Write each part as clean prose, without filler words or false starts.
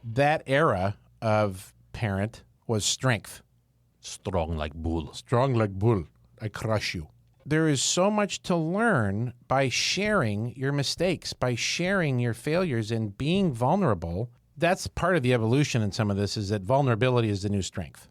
that era of parent was strength. Strong like bull. Strong like bull. I crush you. There is so much to learn by sharing your mistakes, by sharing your failures and being vulnerable. That's part of the evolution in some of this, is that vulnerability is the new strength.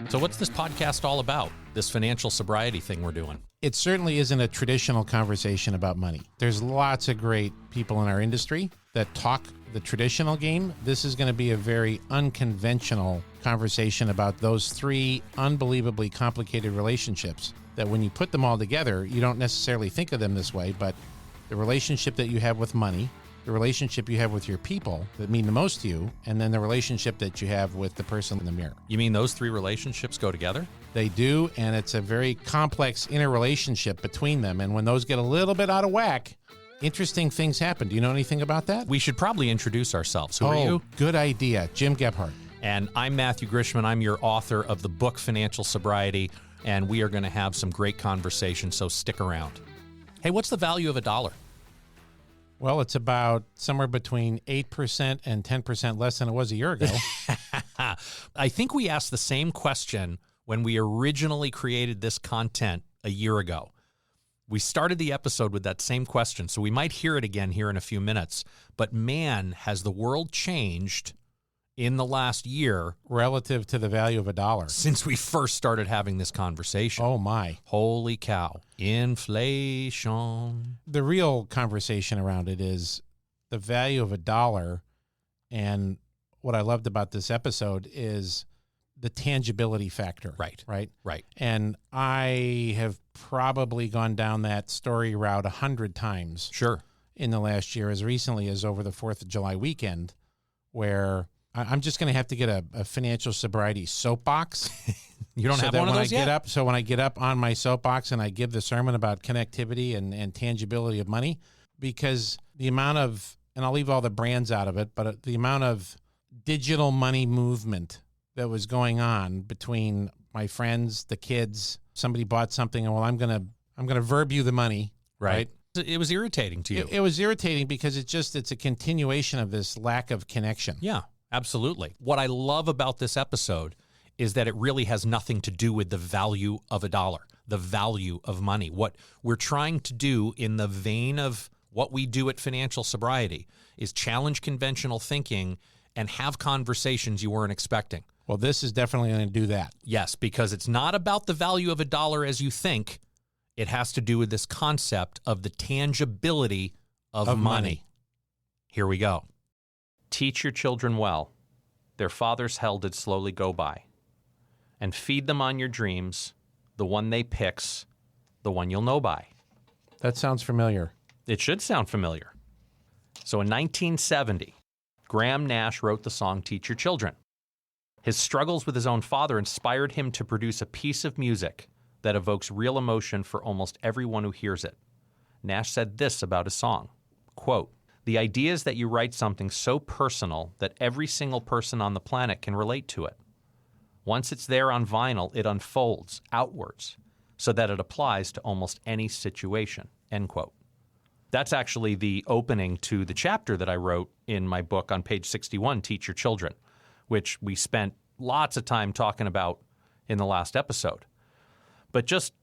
So what's this podcast all about, this financial sobriety thing we're doing? It certainly isn't a traditional conversation about money. There's lots of great people in our industry that talk the traditional game. This is going to be a very unconventional conversation about those three unbelievably complicated relationships that when you put them all together, you don't necessarily think of them this way, but the relationship that you have with money, the relationship you have with your people that mean the most to you, and then the relationship that you have with the person in the mirror. You mean those three relationships go together? They do, and it's a very complex interrelationship between them. And when those get a little bit out of whack, interesting things happen. Do you know anything about that? We should probably introduce ourselves. Who are you? Good idea. Jim Gebhardt. And I'm Matthew Grishman. I'm your author of the book Financial Sobriety, and we are going to have some great conversation, so stick around. Hey, what's the value of a dollar? Well, it's about somewhere between 8% and 10% less than it was a year ago. I think we asked the same question when we originally created this content a year ago. We started the episode with that same question, so we might hear it again here in a few minutes. But man, has the world changed in the last year Relative to the value of a dollar. since we first started having this conversation. Oh, my. Holy cow. Inflation. The real conversation around it is the value of a dollar. And what I loved about this episode is the tangibility factor. Right. Right. And I have probably gone down that story route 100 times. Sure. In the last year, as recently as over the 4th of July weekend, where I'm just going to have to get a financial sobriety soapbox. You don't have that one of when those I yet? get up, so when I get up on my soapbox and I give the sermon about connectivity and tangibility of money, because the amount of, and I'll leave all the brands out of it, but the amount of digital money movement that was going on between my friends, the kids, somebody bought something, and well, I'm gonna verb you the money, right? It was irritating to you. It was irritating because it's a continuation of this lack of connection. Yeah, absolutely. What I love about this episode is that it really has nothing to do with the value of a dollar, the value of money. What we're trying to do in the vein of what we do at Financial Sobriety is challenge conventional thinking and have conversations you weren't expecting. Well, this is definitely going to do that. Yes, because it's not about the value of a dollar as you think. It has to do with this concept of the tangibility of money. Here we go. Teach your children well. Their father's hell did slowly go by. And feed them on your dreams, the one they picks, the one you'll know by. That sounds familiar. It should sound familiar. So in 1970, Graham Nash wrote the song Teach Your Children. His struggles with his own father inspired him to produce a piece of music that evokes real emotion for almost everyone who hears it. Nash said this about his song, quote, "The idea is that you write something so personal that every single person on the planet can relate to it. Once it's there on vinyl, it unfolds outwards so that it applies to almost any situation," end quote. That's actually the opening to the chapter that I wrote in my book on page 61, Teach Your Children, which we spent lots of time talking about in the last episode. But just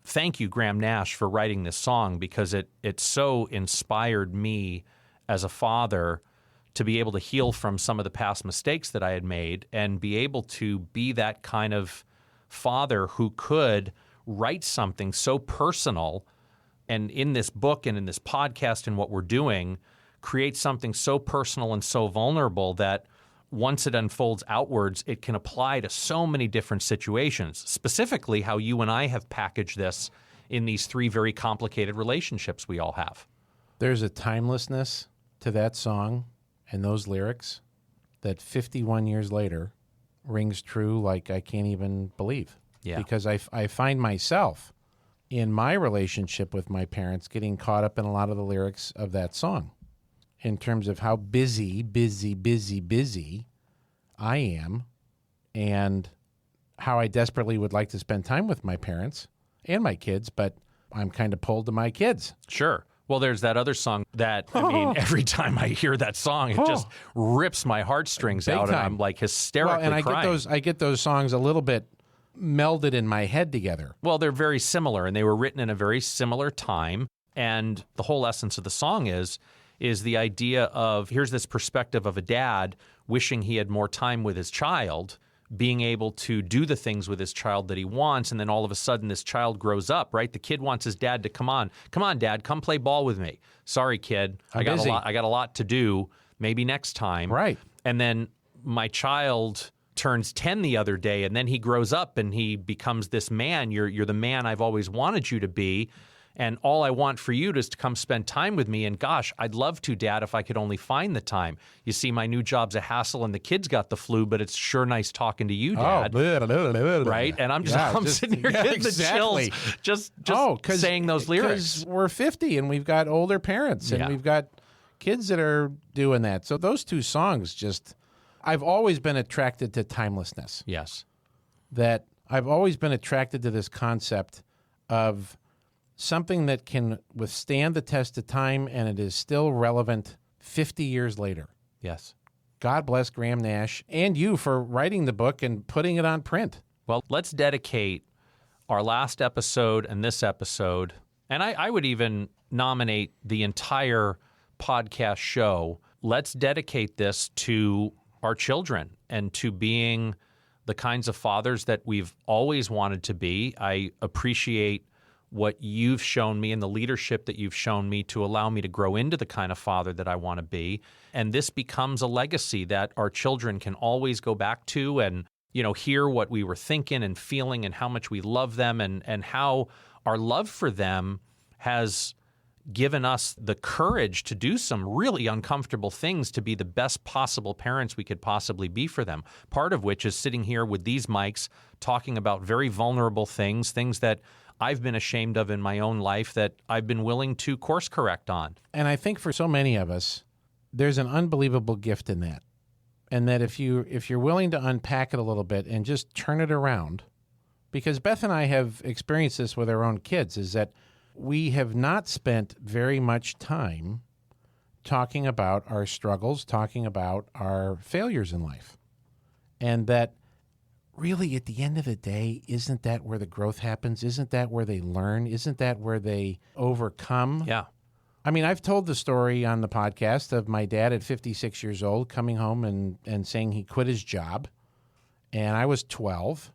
thank you, Graham Nash, for writing this song, because it so inspired me as a father to be able to heal from some of the past mistakes that I had made and be able to be that kind of father who could write something so personal, and in this book and in this podcast and what we're doing, create something so personal and so vulnerable that once it unfolds outwards, it can apply to so many different situations, specifically how you and I have packaged this in these three very complicated relationships we all have. There's a timelessness to that song and those lyrics that 51 years later rings true like I can't even believe. Yeah. Because I find myself in my relationship with my parents getting caught up in a lot of the lyrics of that song, in terms of how busy I am, and how I desperately would like to spend time with my parents and my kids, but I'm kind of pulled to my kids. Sure. Well, there's that other song that, I mean, every time I hear that song, it just rips my heartstrings Big out, and time. I'm like hysterically crying. I get those songs a little bit melded in my head together. Well, they're very similar, and they were written in a very similar time. And the whole essence of the song is the idea of, here's this perspective of a dad wishing he had more time with his child, being able to do the things with his child that he wants, and then all of a sudden this child grows up, right? The kid wants his dad to come on, Dad, come play ball with me. Sorry, kid, I got a lot to do. Maybe next time, right? And then my child turns 10 the other day, and then he grows up and he becomes this man. You're the man I've always wanted you to be. And all I want for you is to come spend time with me. And gosh, I'd love to, Dad, if I could only find the time. You see, my new job's a hassle and the kids got the flu, but it's sure nice talking to you, Dad. Right? And I'm sitting here getting the chills just saying those lyrics. Because we're 50 and we've got older parents and we've got kids that are doing that. So those two songs I've always been attracted to timelessness. Yes. That I've always been attracted to this concept of something that can withstand the test of time and it is still relevant 50 years later. Yes. God bless Graham Nash and you for writing the book and putting it on print. Well, let's dedicate our last episode and this episode, and I would even nominate the entire podcast show. Let's dedicate this to our children and to being the kinds of fathers that we've always wanted to be. I appreciate what you've shown me and the leadership that you've shown me to allow me to grow into the kind of father that I want to be. And this becomes a legacy that our children can always go back to and, hear what we were thinking and feeling and how much we love them and how our love for them has given us the courage to do some really uncomfortable things to be the best possible parents we could possibly be for them. Part of which is sitting here with these mics talking about very vulnerable things that I've been ashamed of in my own life that I've been willing to course correct on. And I think for so many of us, there's an unbelievable gift in that. And that if you're willing to unpack it a little bit and just turn it around, because Beth and I have experienced this with our own kids, is that we have not spent very much time talking about our struggles, talking about our failures in life. And that really, at the end of the day, isn't that where the growth happens? Isn't that where they learn? Isn't that where they overcome? Yeah. I mean, I've told the story on the podcast of my dad at 56 years old coming home and saying he quit his job. And I was 12.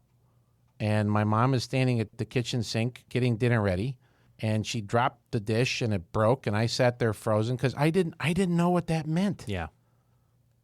And my mom is standing at the kitchen sink getting dinner ready. And she dropped the dish and it broke. And I sat there frozen because I didn't know what that meant. Yeah.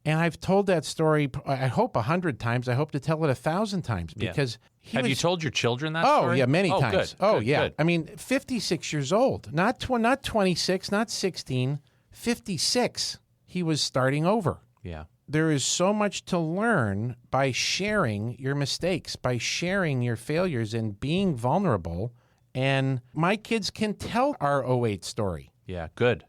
And I've told that story, I hope 100 times. I hope to tell it 1,000 times because Have you told your children that story? Oh, yeah, many times. Good, yeah. Good. I mean, 56 years old, not 26, not 16, 56. He was starting over. Yeah. There is so much to learn by sharing your mistakes, by sharing your failures and being vulnerable. And my kids can tell our '08 story. Yeah, good.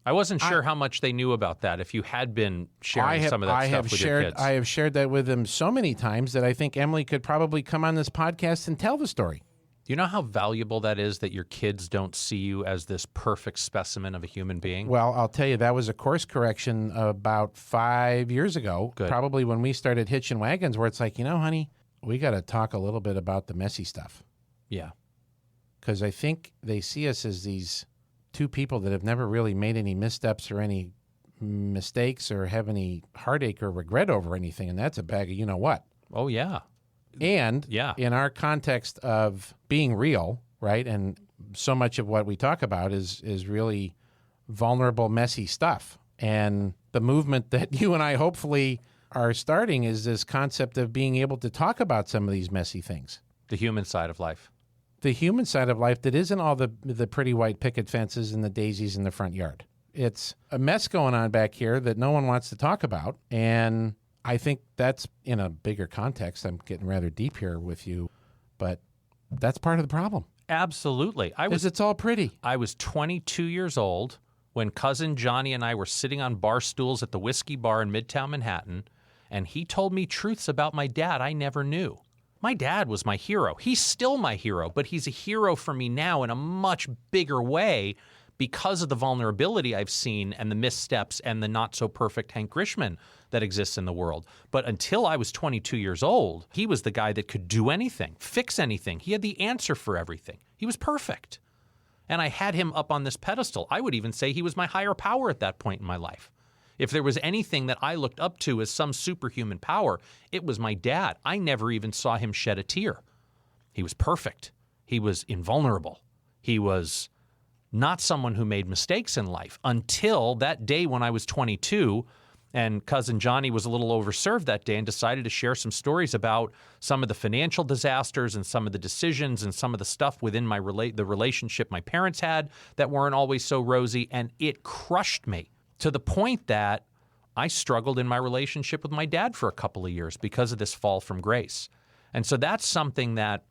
I wasn't sure how much they knew about that, if you had been sharing some of that stuff with your kids. I have shared that with them so many times that I think Emily could probably come on this podcast and tell the story. Do you know how valuable that is, that your kids don't see you as this perfect specimen of a human being? Well, I'll tell you, that was a course correction about 5 years ago, probably when we started hitching wagons, where it's like, honey, we got to talk a little bit about the messy stuff. Yeah. Because I think they see us as these two people that have never really made any missteps or any mistakes or have any heartache or regret over anything, and that's a bag of you-know-what. Oh, yeah. And in our context of being real, right, and so much of what we talk about is really vulnerable, messy stuff. And the movement that you and I hopefully are starting is this concept of being able to talk about some of these messy things. The human side of life. The human side of life that isn't all the pretty white picket fences and the daisies in the front yard. It's a mess going on back here that no one wants to talk about. And I think that's in a bigger context. I'm getting rather deep here with you, but that's part of the problem. Absolutely. It's all pretty. I was 22 years old when cousin Johnny and I were sitting on bar stools at the Whiskey Bar in Midtown Manhattan, and he told me truths about my dad I never knew. My dad was my hero. He's still my hero, but he's a hero for me now in a much bigger way because of the vulnerability I've seen and the missteps and the not-so-perfect Hank Grishman that exists in the world. But until I was 22 years old, he was the guy that could do anything, fix anything. He had the answer for everything. He was perfect. And I had him up on this pedestal. I would even say he was my higher power at that point in my life. If there was anything that I looked up to as some superhuman power, it was my dad. I never even saw him shed a tear. He was perfect. He was invulnerable. He was not someone who made mistakes in life until that day when I was 22 and Cousin Johnny was a little overserved that day and decided to share some stories about some of the financial disasters and some of the decisions and some of the stuff within the relationship my parents had that weren't always so rosy, and it crushed me to the point that I struggled in my relationship with my dad for a couple of years because of this fall from grace. And so that's something that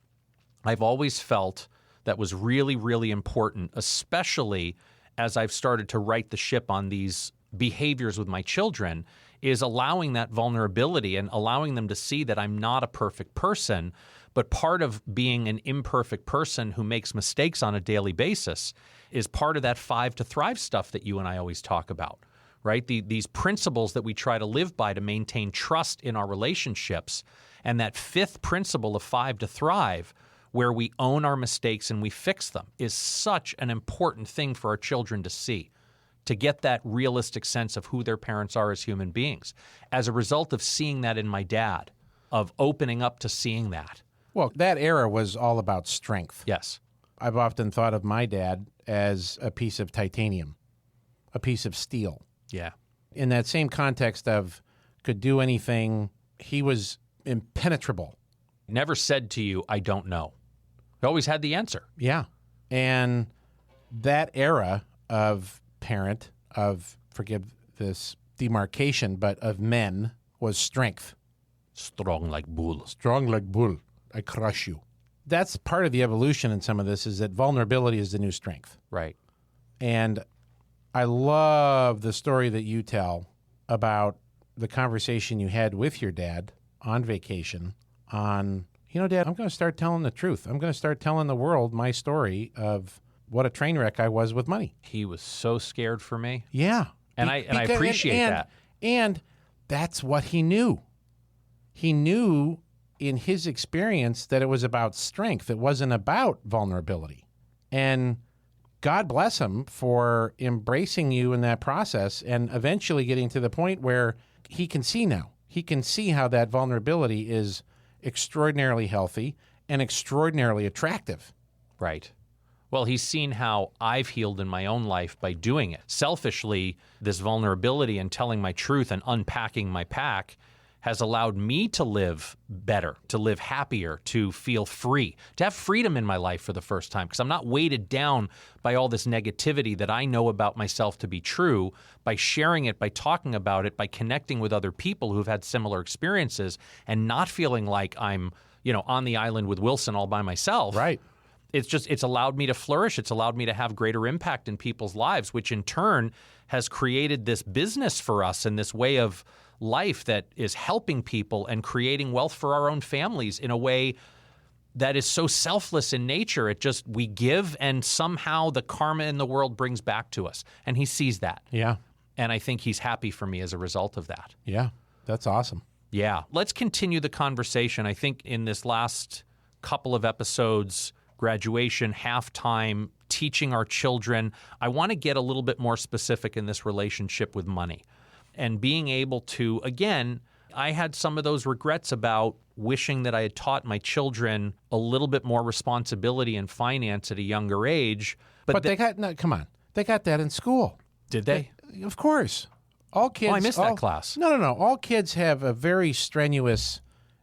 I've always felt that was really, really important, especially as I've started to right the ship on these behaviors with my children, is allowing that vulnerability and allowing them to see that I'm not a perfect person, but part of being an imperfect person who makes mistakes on a daily basis is part of that 5 to Thrive stuff that you and I always talk about, right? These principles that we try to live by to maintain trust in our relationships. And that 5th principle of 5 to Thrive, where we own our mistakes and we fix them, is such an important thing for our children to see, to get that realistic sense of who their parents are as human beings. As a result of seeing that in my dad, of opening up to seeing that. Well, that era was all about strength. Yes. I've often thought of my dad as a piece of titanium, a piece of steel. Yeah. In that same context of could do anything, he was impenetrable. Never said to you, I don't know. He always had the answer. Yeah. And that era of parent, of, forgive this demarcation, but of men, was strength. Strong like bull. Strong like bull. I crush you. That's part of the evolution in some of this, is that vulnerability is the new strength. Right. And I love the story that you tell about the conversation you had with your dad on vacation on, Dad, I'm going to start telling the truth. I'm going to start telling the world my story of what a train wreck I was with money. He was so scared for me. Yeah. And I appreciate that. And that's what he knew. He knew in his experience that it was about strength. It wasn't about vulnerability. And God bless him for embracing you in that process and eventually getting to the point where he can see now. He can see how that vulnerability is extraordinarily healthy and extraordinarily attractive. Right. Well, he's seen how I've healed in my own life by doing it. Selfishly, this vulnerability and telling my truth and unpacking my pack has allowed me to live better, to live happier, to feel free, to have freedom in my life for the first time, because I'm not weighted down by all this negativity that I know about myself to be true. By sharing it, by talking about it, by connecting with other people who've had similar experiences and not feeling like I'm, on the island with Wilson all by myself. Right. It's allowed me to flourish. It's allowed me to have greater impact in people's lives, which in turn has created this business for us and this way of life that is helping people and creating wealth for our own families in a way that is so selfless in nature. We give, and somehow the karma in the world brings back to us. And he sees that. Yeah. And I think he's happy for me as a result of that. Yeah. That's awesome. Yeah. Let's continue the conversation. I think in this last couple of episodes, graduation, halftime, teaching our children, I want to get a little bit more specific in this relationship with money. And being able to, again, I had some of those regrets about wishing that I had taught my children a little bit more responsibility in finance at a younger age. But they got that in school. Did they? Of course. All kids. Oh, I missed that class. No. All kids have a very strenuous,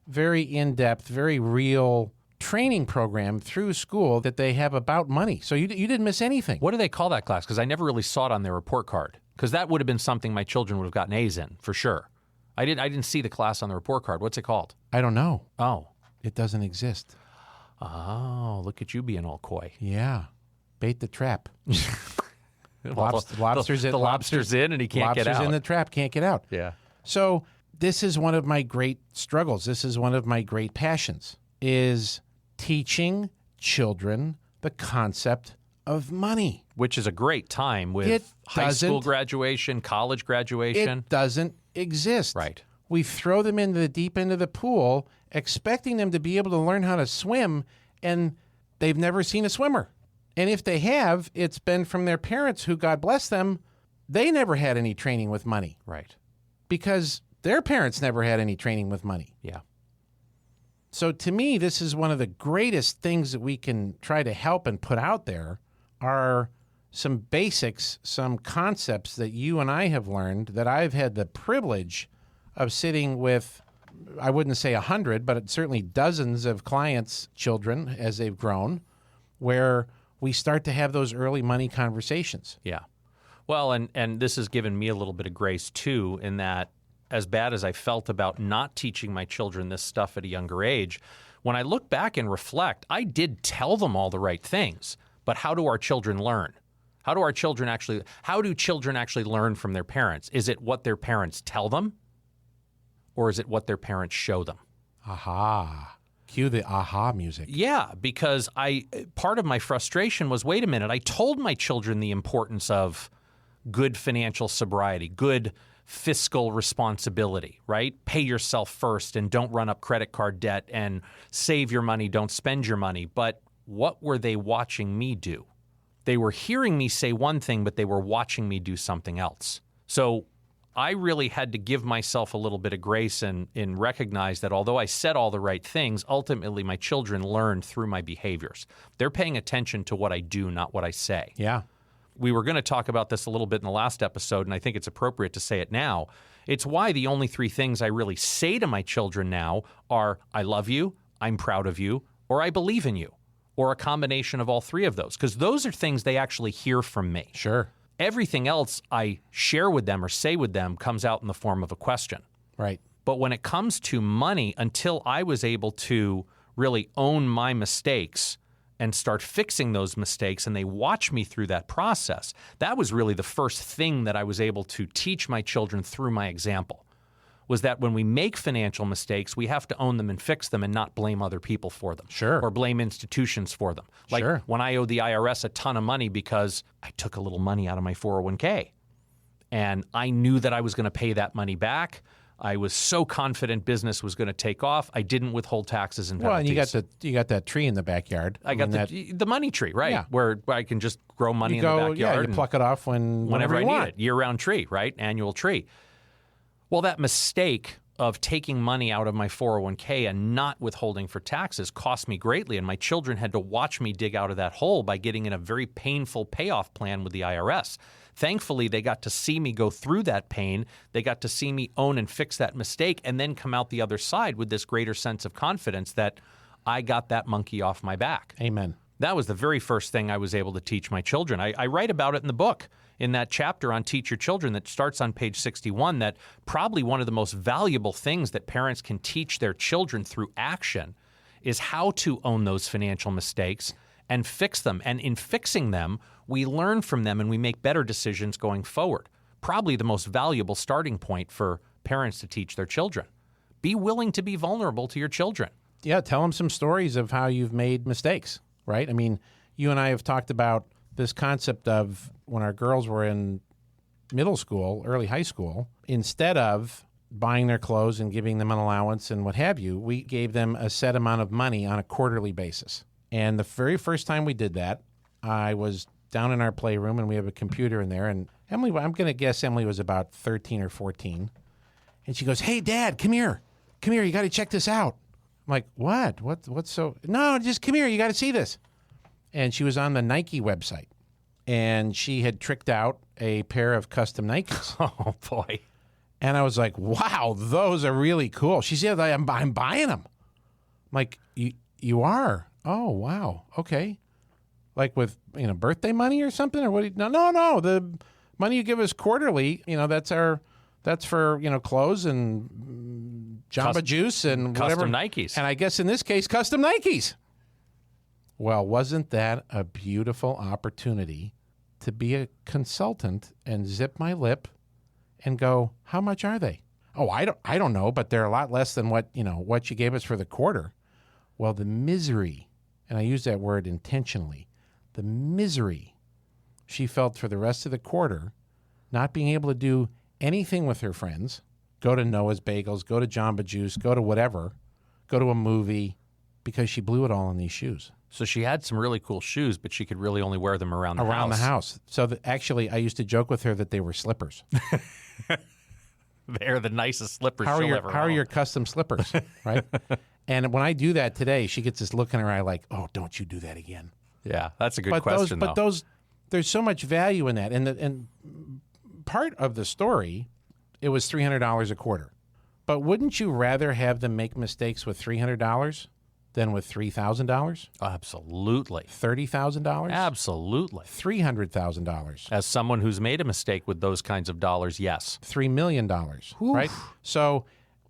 very in-depth, very real training program through school that they have about money. So you didn't miss anything. What do they call that class? Because I never really saw it on their report card. Because that would have been something my children would have gotten A's in, for sure. I didn't see the class on the report card. What's it called? I don't know. Oh. It doesn't exist. Oh, look at you being all coy. Yeah. Bait the trap. Lobster's in and he can't get out. Lobster's in the trap, can't get out. Yeah. So this is one of my great struggles. This is one of my great passions. is teaching children the concept of money. Which is a great time with high school graduation, college graduation. It doesn't exist. Right. We throw them into the deep end of the pool, expecting them to be able to learn how to swim, and they've never seen a swimmer. And if they have, it's been from their parents who, God bless them, they never had any training with money. Right. Because their parents never had any training with money. Yeah. So to me, this is one of the greatest things that we can try to help and put out there are some basics, some concepts that you and I have learned that I've had the privilege of sitting with, I wouldn't say 100, but certainly dozens of clients' children as they've grown, where we start to have those early money conversations. Yeah. Well, and this has given me a little bit of grace, too, in that as bad as I felt about not teaching my children this stuff at a younger age, when I look back and reflect, I did tell them all the right things. But how do our children learn? How do children actually learn from their parents? Is it what their parents tell them? Or is it what their parents show them? Aha. Cue the aha music. Yeah, because part of my frustration was, wait a minute, I told my children the importance of good financial sobriety, good fiscal responsibility, right? Pay yourself first and don't run up credit card debt and save your money, don't spend your money. But what were they watching me do? They were hearing me say one thing, but they were watching me do something else. So I really had to give myself a little bit of grace and recognize that although I said all the right things, ultimately my children learn through my behaviors. They're paying attention to what I do, not what I say. Yeah. We were going to talk about this a little bit in the last episode, and I think it's appropriate to say it now. It's why the only three things I really say to my children now are, I love you, I'm proud of you, or I believe in you, or a combination of all three of those, because those are things they actually hear from me. Sure. Everything else I share with them or say with them comes out in the form of a question. Right. But when it comes to money, until I was able to really own my mistakes and start fixing those mistakes, and they watch me through that process, that was really the first thing that I was able to teach my children through my example, was that when we make financial mistakes, we have to own them and fix them and not blame other people for them. Sure. Or blame institutions for them. Like Sure. when I owed the IRS a ton of money because I took a little money out of my 401k, and I knew that I was going to pay that money back. I was so confident business was going to take off. I didn't withhold taxes and penalties. Well, and you got that tree in the backyard. I got the money tree, right? Yeah. Where I can just grow money in the backyard. Yeah, you pluck it off whenever I you need want. it. Year-round tree, right? Annual tree. Well, that mistake of taking money out of my 401k and not withholding for taxes cost me greatly, and my children had to watch me dig out of that hole by getting in a very painful payoff plan with the IRS. Thankfully, they got to see me go through that pain. They got to see me own and fix that mistake and then come out the other side with this greater sense of confidence that I got that monkey off my back. Amen. That was the very first thing I was able to teach my children. I write about it in the book, in that chapter on Teach Your Children that starts on page 61, that probably one of the most valuable things that parents can teach their children through action is how to own those financial mistakes and fix them. And in fixing them, we learn from them and we make better decisions going forward. Probably the most valuable starting point for parents to teach their children. Be willing to be vulnerable to your children. Yeah, tell them some stories of how you've made mistakes, right? I mean, you and I have talked about this concept of when our girls were in middle school, early high school, instead of buying their clothes and giving them an allowance and what have you, we gave them a set amount of money on a quarterly basis. And the very first time we did that, I was down in our playroom, and we have a computer in there, and Emily, I'm going to guess Emily was about 13 or 14. And she goes, "Hey, Dad, come here. Come here. You got to check this out." I'm like, "What? What's so?" "No, just come here. You got to see this." And she was on the Nike website, and she had tricked out a pair of custom Nikes. Oh, boy. And I was like, "Wow, those are really cool." She said, I'm buying them. I'm like, you are? Oh, wow. Okay. Like with, birthday money or something, or what? No. The money you give us quarterly, that's for, clothes and Jamba Juice and whatever. Custom Nikes. And I guess in this case, custom Nikes. Well, wasn't that a beautiful opportunity to be a consultant and zip my lip and go, "How much are they?" "Oh, I don't know, but they're a lot less than what you gave us for the quarter." Well, the misery, and I use that word intentionally, the misery she felt for the rest of the quarter, not being able to do anything with her friends, go to Noah's Bagels, go to Jamba Juice, go to whatever, go to a movie, because she blew it all in these shoes. So she had some really cool shoes, but she could really only wear them around the house. Around the house. So actually, I used to joke with her that they were slippers. They're the nicest slippers How she'll ever are own. your custom slippers, right? And when I do that today, she gets this look in her eye like, oh, don't you do that again. Yeah, that's a good question, But there's so much value in that. And part of the story, it was $300 a quarter. But wouldn't you rather have them make mistakes with $300 than with $3,000? Absolutely. $30,000? Absolutely. $300,000. As someone who's made a mistake with those kinds of dollars, yes. $3 million, right? So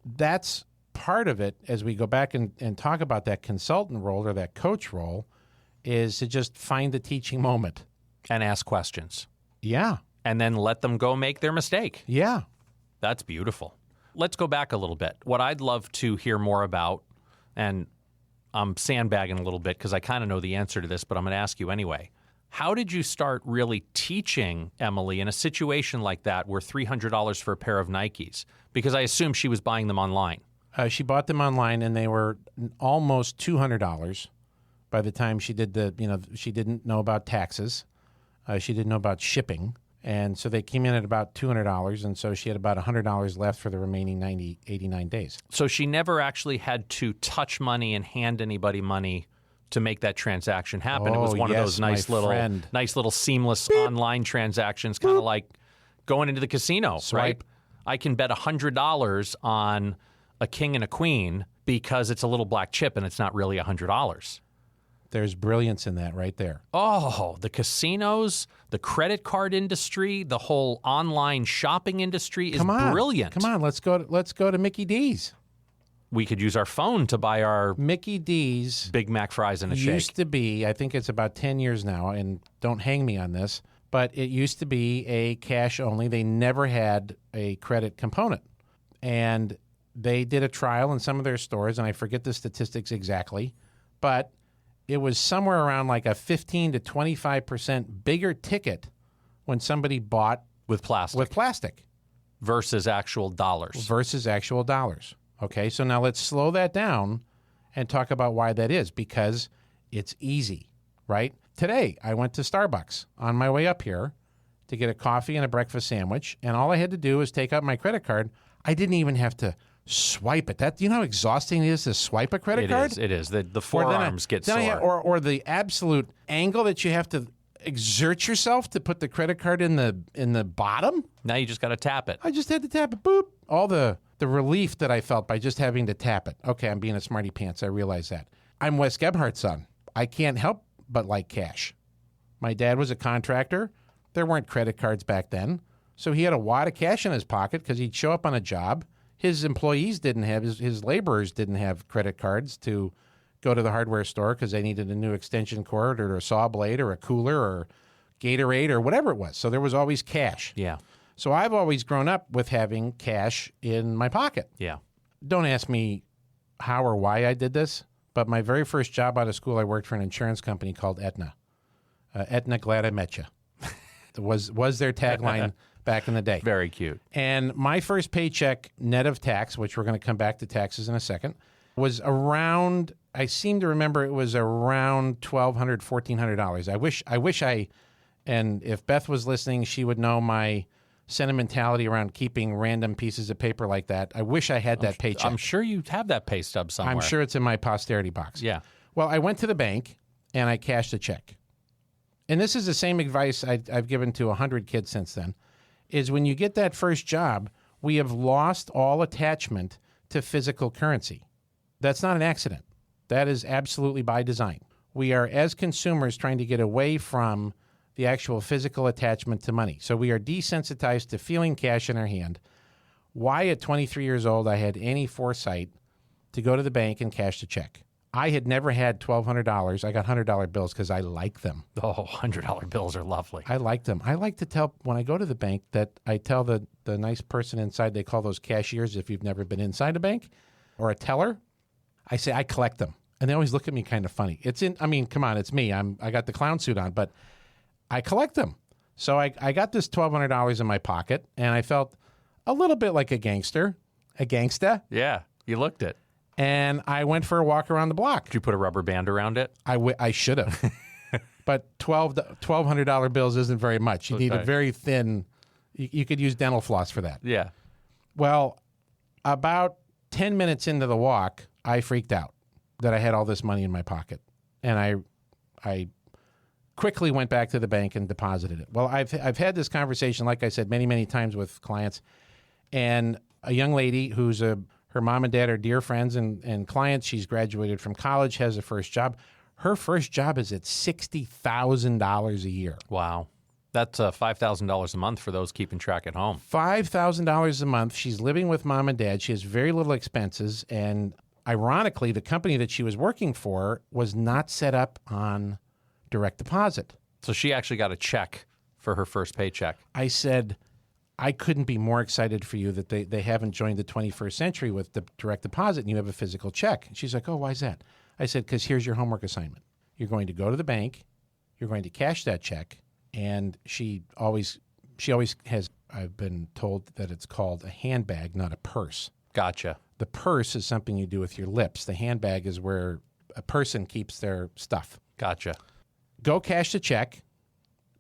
that's part of it as we go back and talk about that consultant role or that coach role is to just find the teaching moment. And ask questions. Yeah. And then let them go make their mistake. Yeah. That's beautiful. Let's go back a little bit. What I'd love to hear more about, and I'm sandbagging a little bit because I kind of know the answer to this, but I'm going to ask you anyway. How did you start really teaching Emily in a situation like that where $300 for a pair of Nikes? Because I assume she was buying them online. She bought them online, and they were almost $200 by the time she did she didn't know about taxes. She didn't know about shipping. And so they came in at about $200, and so she had about $100 left for the remaining 89 days. So she never actually had to touch money and hand anybody money to make that transaction happen. It was one of those nice little seamless online transactions, kind of like going into the casino, right? I can bet $100 on a king and a queen because it's a little black chip and it's not really $100. There's brilliance in that right there. Oh, the casinos, the credit card industry, the whole online shopping industry is brilliant. Come on, let's go to Mickey D's. We could use our phone to buy our Mickey D's Big Mac fries and a shake. Used to be, I think it's about 10 years now, and don't hang me on this, but it used to be a cash only. They never had a credit component. And they did a trial in some of their stores, and I forget the statistics exactly, but it was somewhere around like a 15 to 25% bigger ticket when somebody bought with plastic versus actual dollars. Okay, so now let's slow that down and talk about why that is, because it's easy, right? Today, I went to Starbucks on my way up here to get a coffee and a breakfast sandwich, and all I had to do was take out my credit card. I didn't even have to swipe it. Do you know how exhausting it is to swipe a credit card? It is. The forearms get sore. Or the absolute angle that you have to exert yourself to put the credit card in the bottom. Now you just got to tap it. I just had to tap it. Boop. All the relief that I felt by just having to tap it. Okay, I'm being a smarty pants. I realize that. I'm Wes Gebhardt's son. I can't help but like cash. My dad was a contractor. There weren't credit cards back then. So he had a wad of cash in his pocket because he'd show up on a job. His employees didn't have, his laborers didn't have credit cards to go to the hardware store because they needed a new extension cord or a saw blade or a cooler or Gatorade or whatever it was. So there was always cash. Yeah. So I've always grown up with having cash in my pocket. Yeah. Don't ask me how or why I did this, but my very first job out of school, I worked for an insurance company called Aetna. Aetna, glad I met you. was their tagline back in the day. Very cute. And my first paycheck, net of tax, which we're going to come back to taxes in a second, was around, I seem to remember it was around $1,200, $1,400. I wish and if Beth was listening, she would know my sentimentality around keeping random pieces of paper like that. I wish I had that paycheck. I'm sure you have that pay stub somewhere. I'm sure it's in my posterity box. Yeah. Well, I went to the bank and I cashed a check. And this is the same advice I've given to 100 kids since then, is when you get that first job, we have lost all attachment to physical currency. That's not an accident. That is absolutely by design. We are, as consumers, trying to get away from the actual physical attachment to money. So we are desensitized to feeling cash in our hand. Why at 23 years old I had any foresight to go to the bank and cash the check? I had never had $1,200. I got $100 bills because I like them. Oh, $100 bills are lovely. I like them. I like to tell, when I go to the bank, that I tell the nice person inside, they call those cashiers if you've never been inside a bank, or a teller, I say I collect them. And they always look at me kind of funny. Come on, it's me. I got the clown suit on, but I collect them. So I got this $1,200 in my pocket, and I felt a little bit like a gangster. Yeah, you looked it. And I went for a walk around the block. Did you put a rubber band around it? I should have. But $1,200 bills isn't very much. You need a very thin, you could use dental floss for that. Yeah. Well, about 10 minutes into the walk, I freaked out that I had all this money in my pocket. And I quickly went back to the bank and deposited it. Well, I've had this conversation, like I said, many, many times with clients. And a young lady who's her mom and dad are dear friends and clients. She's graduated from college, has a first job. Her first job is at $60,000 a year. Wow. That's $5,000 a month for those keeping track at home. $5,000 a month. She's living with mom and dad. She has very little expenses. And ironically, the company that she was working for was not set up on direct deposit. So she actually got a check for her first paycheck. I said, I couldn't be more excited for you that they haven't joined the 21st century with the direct deposit and you have a physical check. And she's like, oh, why is that? I said, because here's your homework assignment. You're going to go to the bank. You're going to cash that check. And she always has, I've been told that it's called a handbag, not a purse. Gotcha. The purse is something you do with your lips. The handbag is where a person keeps their stuff. Gotcha. Go cash the check,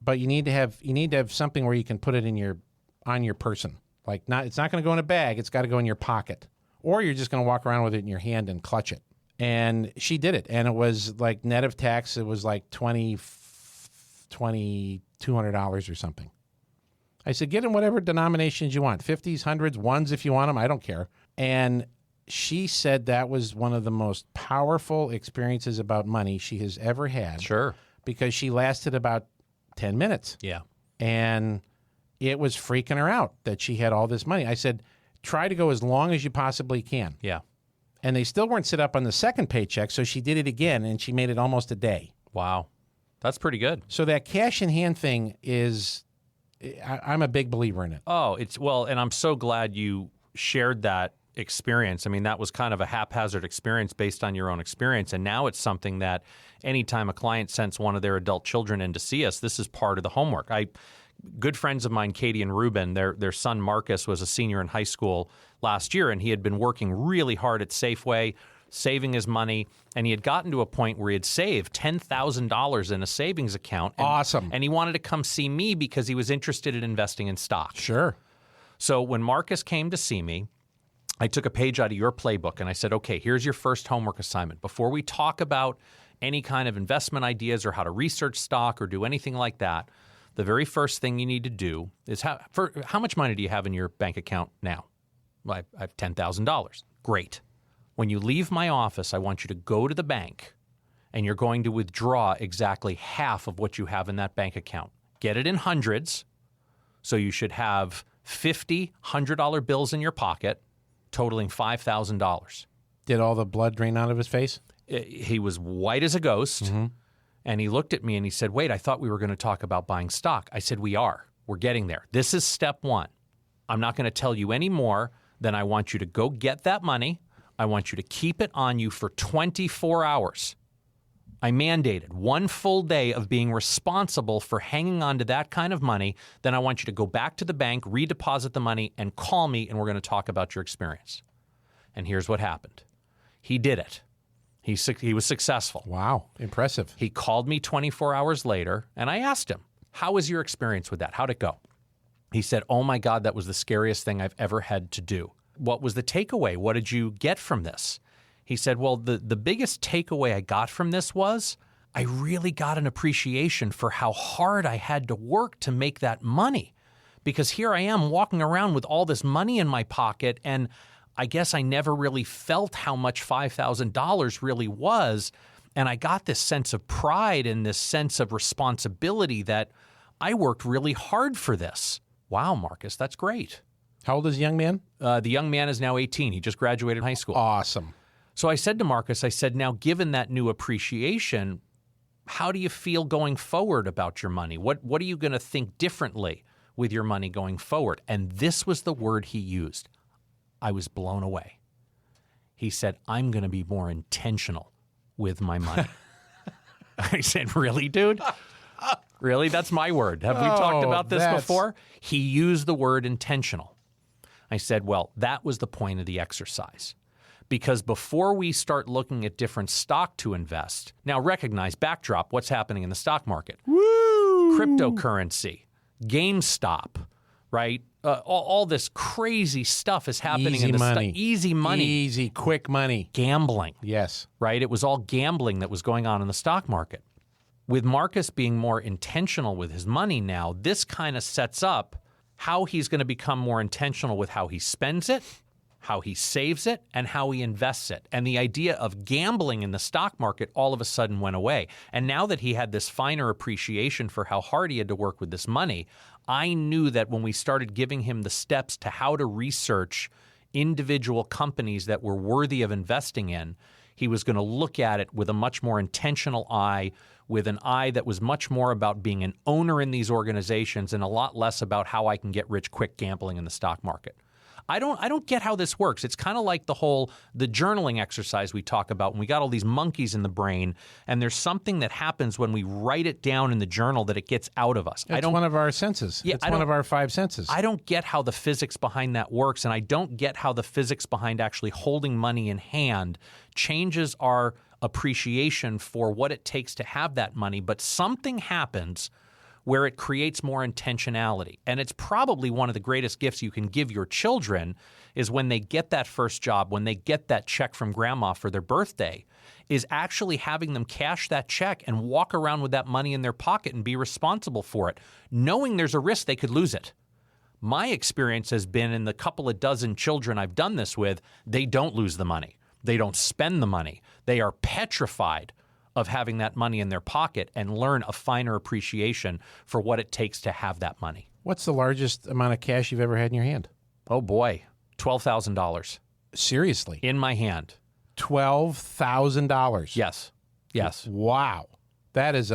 but you need to have something where you can put it on your person. It's not going to go in a bag. It's got to go in your pocket. Or you're just going to walk around with it in your hand and clutch it. And she did it. And it was like net of tax. It was like $2,200 or something. I said, get in whatever denominations you want. 50s, 100s, ones if you want them. I don't care. And she said that was one of the most powerful experiences about money she has ever had. Sure. Because she lasted about 10 minutes. Yeah. And it was freaking her out that she had all this money. I said, try to go as long as you possibly can. Yeah. And they still weren't set up on the second paycheck, so she did it again, and she made it almost a day. Wow. That's pretty good. So that cash in hand thing is, I'm a big believer in it. Oh, and I'm so glad you shared that experience. I mean, that was kind of a haphazard experience based on your own experience. And now it's something that anytime a client sends one of their adult children in to see us, this is part of the homework. Good friends of mine, Katie and Ruben, their son Marcus was a senior in high school last year, and he had been working really hard at Safeway, saving his money, and he had gotten to a point where he had saved $10,000 in a savings account. Awesome. And he wanted to come see me because he was interested in investing in stock. Sure. So when Marcus came to see me, I took a page out of your playbook and I said, okay, here's your first homework assignment. Before we talk about any kind of investment ideas or how to research stock or do anything like that, the very first thing you need to do is how much money do you have in your bank account now? Well, I have $10,000. Great. When you leave my office, I want you to go to the bank and you're going to withdraw exactly half of what you have in that bank account. Get it in hundreds. So you should have 50 $100 bills in your pocket, totaling $5,000. Did all the blood drain out of his face? He was white as a ghost. Mm-hmm. And he looked at me and he said, wait, I thought we were going to talk about buying stock. I said, we are. We're getting there. This is step one. I'm not going to tell you any more than I want you to go get that money. I want you to keep it on you for 24 hours. I mandated 1 full day of being responsible for hanging on to that kind of money. Then I want you to go back to the bank, redeposit the money, and call me, and we're going to talk about your experience. And here's what happened. He did it. He was successful. Wow, impressive. He called me 24 hours later, and I asked him, how was your experience with that? How'd it go? He said, oh my God, that was the scariest thing I've ever had to do. What was the takeaway? What did you get from this? He said, well, the biggest takeaway I got from this was I really got an appreciation for how hard I had to work to make that money. Because here I am walking around with all this money in my pocket, and I guess I never really felt how much $5,000 really was. And I got this sense of pride and this sense of responsibility that I worked really hard for this. Wow, Marcus, that's great. How old is the young man? The young man is now 18. He just graduated high school. Awesome. So I said to Marcus, now, given that new appreciation, how do you feel going forward about your money? What are you going to think differently with your money going forward? And this was the word he used. I was blown away. He said, I'm going to be more intentional with my money. I said, really, dude? Really? That's my word. Have we talked about this before? He used the word intentional. I said, well, that was the point of the exercise. Because before we start looking at different stock to invest, now recognize, backdrop, what's happening in the stock market. Woo! Cryptocurrency, GameStop, right? All this crazy stuff is happening Easy in the money. Easy money. Easy, quick money. Gambling. Yes. Right? It was all gambling that was going on in the stock market. With Marcus being more intentional with his money now, this kind of sets up how he's going to become more intentional with how he spends it, how he saves it, and how he invests it. And the idea of gambling in the stock market all of a sudden went away. And now that he had this finer appreciation for how hard he had to work with this money, I knew that when we started giving him the steps to how to research individual companies that were worthy of investing in, he was going to look at it with a much more intentional eye, with an eye that was much more about being an owner in these organizations and a lot less about how I can get rich quick gambling in the stock market. I don't get how this works. It's kind of like the journaling exercise we talk about when we got all these monkeys in the brain, and there's something that happens when we write it down in the journal that it gets out of us. It's one of our senses. Yeah, it's one of our 5 senses. I don't get how the physics behind that works, and I don't get how the physics behind actually holding money in hand changes our appreciation for what it takes to have that money. But something happens where it creates more intentionality. And it's probably one of the greatest gifts you can give your children is when they get that first job, when they get that check from grandma for their birthday, is actually having them cash that check and walk around with that money in their pocket and be responsible for it, knowing there's a risk they could lose it. My experience has been in the couple of dozen children I've done this with, they don't lose the money. They don't spend the money. They are petrified of having that money in their pocket and learn a finer appreciation for what it takes to have that money. What's the largest amount of cash you've ever had in your hand? Oh boy, $12,000. Seriously? In my hand. $12,000? Yes. Yes. Wow. That is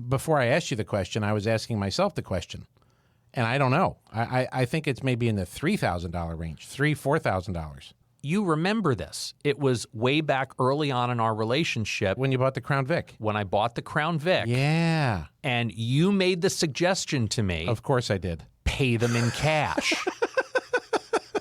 before I asked you the question, I was asking myself the question. And I don't know. I think it's maybe in the $3,000 range, $4,000. You remember this. It was way back early on in our relationship. When you bought the Crown Vic. When I bought the Crown Vic. Yeah. And you made the suggestion to me. Of course I did. Pay them in cash.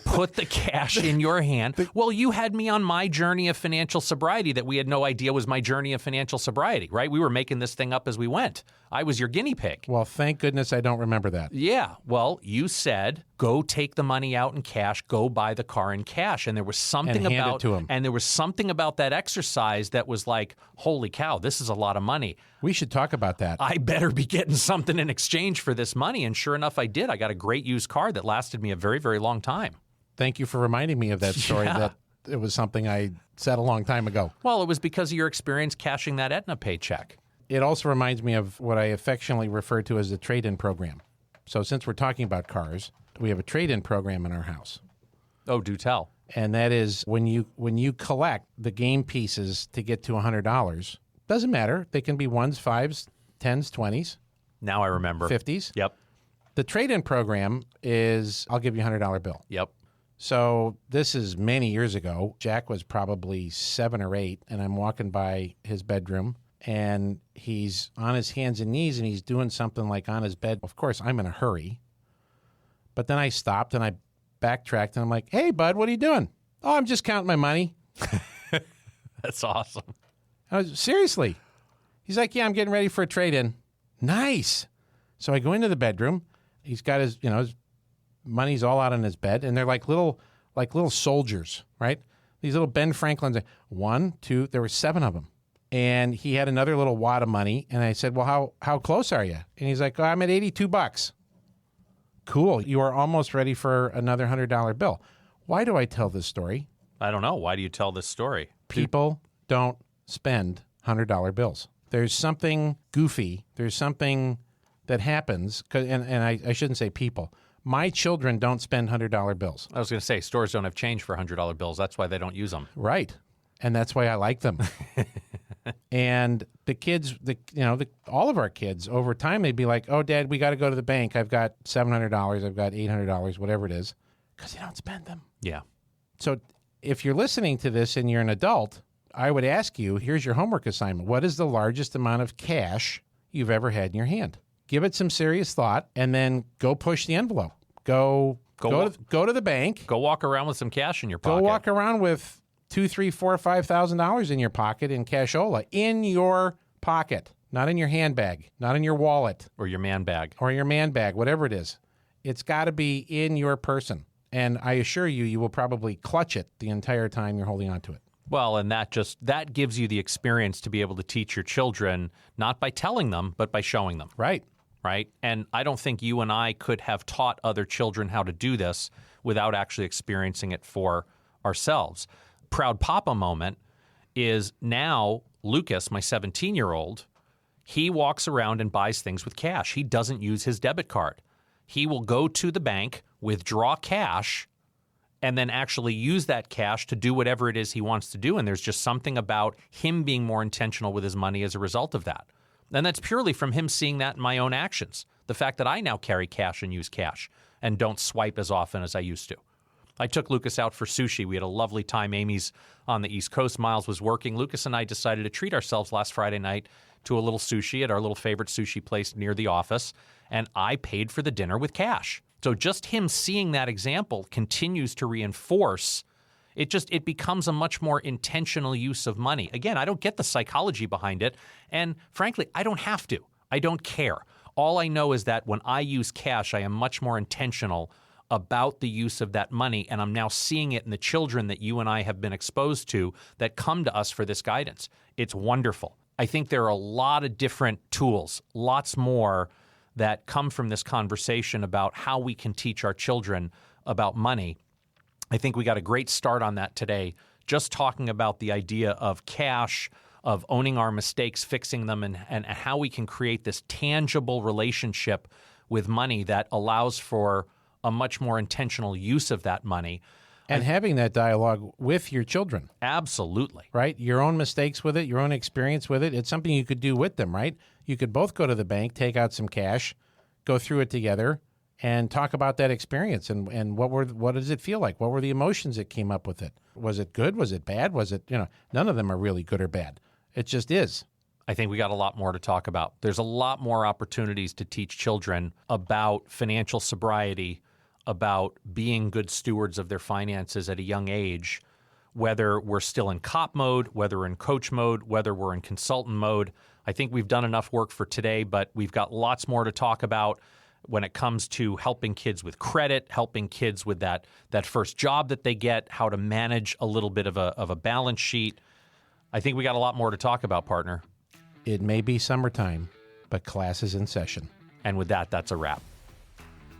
Put the cash in your hand. Well, you had me on my journey of financial sobriety that we had no idea was my journey of financial sobriety, right? We were making this thing up as we went. I was your guinea pig. Well, thank goodness I don't remember that. Yeah. Well, you said, go take the money out in cash, go buy the car in cash. And there was something and hand it to him. And there was something about that exercise that was like, holy cow, this is a lot of money. We should talk about that. I better be getting something in exchange for this money. And sure enough, I did. I got a great used car that lasted me a very, very long time. Thank you for reminding me of that story. Yeah. That it was something I said a long time ago. Well, it was because of your experience cashing that Aetna paycheck. It also reminds me of what I affectionately refer to as the trade-in program. So since we're talking about cars, we have a trade-in program in our house. Oh, do tell. And that is when you collect the game pieces to get to $100, doesn't matter. They can be 1s, 5s, 10s, 20s. Now I remember. 50s. Yep. The trade-in program is, I'll give you a $100 bill. Yep. So this is many years ago. Jack was probably 7 or 8, and I'm walking by his bedroom, and he's on his hands and knees, and he's doing something like on his bed. Of course, I'm in a hurry. But then I stopped, and I backtracked, and I'm like, hey, bud, what are you doing? Oh, I'm just counting my money. That's awesome. Seriously. He's like, yeah, I'm getting ready for a trade-in. Nice. So I go into the bedroom. He's got his money's all out on his bed, and they're like little soldiers, right? These little Ben Franklins. 1, 2, there were 7 of them. And he had another little wad of money, and I said, well, how close are you? And he's like, oh, I'm at $82. Cool. You are almost ready for another $100 bill. Why do I tell this story? I don't know. Why do you tell this story? People don't spend $100 bills. There's something goofy. There's something that happens, and I shouldn't say people. My children don't spend $100 bills. I was going to say, stores don't have change for $100 bills. That's why they don't use them. Right. And that's why I like them. And the kids, all of our kids, over time, they'd be like, oh, Dad, we got to go to the bank. I've got $700. I've got $800, whatever it is, because they don't spend them. Yeah. So if you're listening to this and you're an adult, I would ask you, here's your homework assignment. What is the largest amount of cash you've ever had in your hand? Give it some serious thought, and then go push the envelope. Go to the bank. Go walk around with some cash in your pocket. Go walk around with $2,000, $3,000, $4,000, $5,000 in your pocket in cashola. In your pocket, not in your handbag, not in your wallet. Or your man bag. Or your man bag, whatever it is. It's got to be in your person. And I assure you, you will probably clutch it the entire time you're holding on to it. Well, and that gives you the experience to be able to teach your children, not by telling them, but by showing them. Right. Right? And I don't think you and I could have taught other children how to do this without actually experiencing it for ourselves. Proud Papa moment is now Lucas, my 17-year-old, he walks around and buys things with cash. He doesn't use his debit card. He will go to the bank, withdraw cash, and then actually use that cash to do whatever it is he wants to do. And there's just something about him being more intentional with his money as a result of that. And that's purely from him seeing that in my own actions. The fact that I now carry cash and use cash and don't swipe as often as I used to. I took Lucas out for sushi. We had a lovely time. Amy's on the East Coast. Miles was working. Lucas and I decided to treat ourselves last Friday night to a little sushi at our little favorite sushi place near the office. And I paid for the dinner with cash. So just him seeing that example continues to reinforce it becomes a much more intentional use of money. Again, I don't get the psychology behind it. And frankly, I don't have to. I don't care. All I know is that when I use cash, I am much more intentional about the use of that money. And I'm now seeing it in the children that you and I have been exposed to that come to us for this guidance. It's wonderful. I think there are a lot of different tools, lots more that come from this conversation about how we can teach our children about money. I think we got a great start on that today, just talking about the idea of cash, of owning our mistakes, fixing them, and how we can create this tangible relationship with money that allows for a much more intentional use of that money. And having that dialogue with your children. Absolutely. Right? Your own mistakes with it, your own experience with it. It's something you could do with them, right? You could both go to the bank, take out some cash, go through it together, and talk about that experience and what does it feel like? What were the emotions that came up with it? Was it good? Was it bad? Was it, none of them are really good or bad. It just is. I think we got a lot more to talk about. There's a lot more opportunities to teach children about financial sobriety, about being good stewards of their finances at a young age, whether we're still in cop mode, whether we're in coach mode, whether we're in consultant mode. I think we've done enough work for today, but we've got lots more to talk about when it comes to helping kids with credit, helping kids with that first job that they get, how to manage a little bit of a balance sheet. I think we got a lot more to talk about, partner. It may be summertime, but class is in session. And with that, that's a wrap.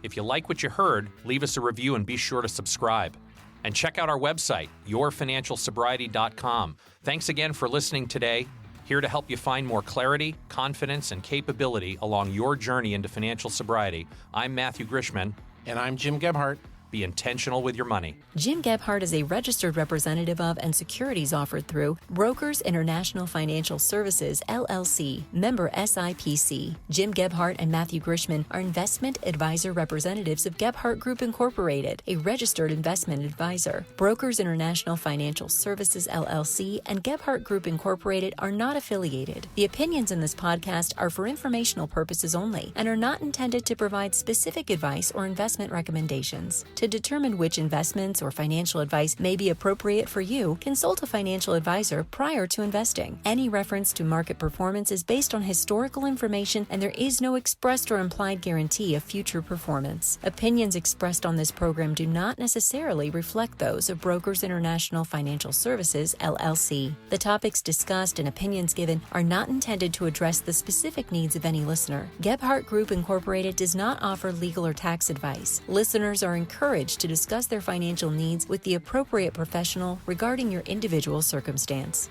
If you like what you heard, leave us a review and be sure to subscribe. And check out our website, yourfinancialsobriety.com. Thanks again for listening today. Here to help you find more clarity, confidence, and capability along your journey into financial sobriety. I'm Matthew Grishman. And I'm Jim Gebhardt. Be intentional with your money. Jim Gebhardt is a registered representative of and securities offered through Brokers International Financial Services, LLC, member SIPC. Jim Gebhardt and Matthew Grishman are investment advisor representatives of Gebhardt Group Incorporated, a registered investment advisor. Brokers International Financial Services, LLC, and Gebhardt Group Incorporated are not affiliated. The opinions in this podcast are for informational purposes only and are not intended to provide specific advice or investment recommendations. To determine which investments or financial advice may be appropriate for you, consult a financial advisor prior to investing. Any reference to market performance is based on historical information, and there is no expressed or implied guarantee of future performance. Opinions expressed on this program do not necessarily reflect those of Brokers International Financial Services, LLC. The topics discussed and opinions given are not intended to address the specific needs of any listener. Gebhardt Group Incorporated does not offer legal or tax advice. Listeners are encouraged to discuss their financial needs with the appropriate professional regarding your individual circumstance.